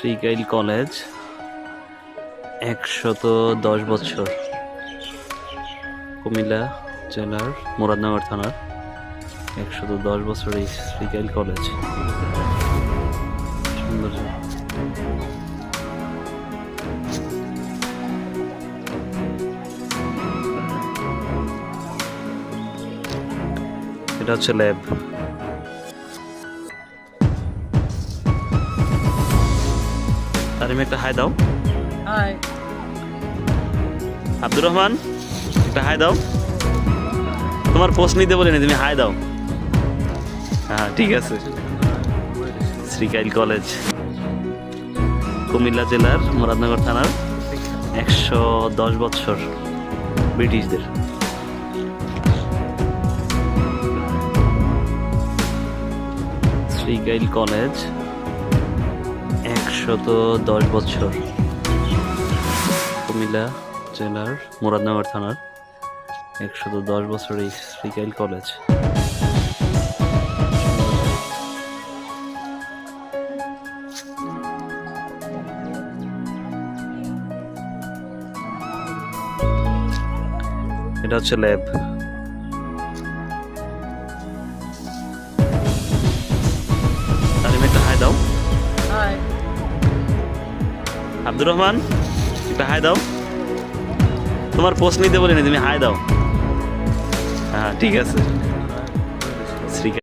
Srikail college ১১০ বছর, কুমিল্লা জেলার মুরাদনগর থানার ১১০ বছর এই শ্রীকাইল কলেজ। সুন্দর এটা হচ্ছে ল্যাব। তারিম একটা হাই দাও। হাই আব্দুর রহমান একটা হাই দাও। তোমার পোস্ট নিতে বলিনি, তুমি হাই দাও। হ্যাঁ ঠিক আছে। শ্রীকাইল কলেজ কুমিল্লা জেলার মুরাদনগর থানার ১১০ বছর ব্রিটিশদের। শ্রীকাইল কলেজ ১১০ বছর, কুমিল্লা জেলার মুরাদনগর থানার ১১০ বছর এই শ্রীকাইল কলেজ। এটা হচ্ছে ল্যাব। তারিম একটা হাই দাও। হাই আব্দুর রহমান একটা হাই দাও। তোমার পোস্ট নিতে বলিনি, তুমি হাই দাও। হ্যাঁ ঠিক আছে।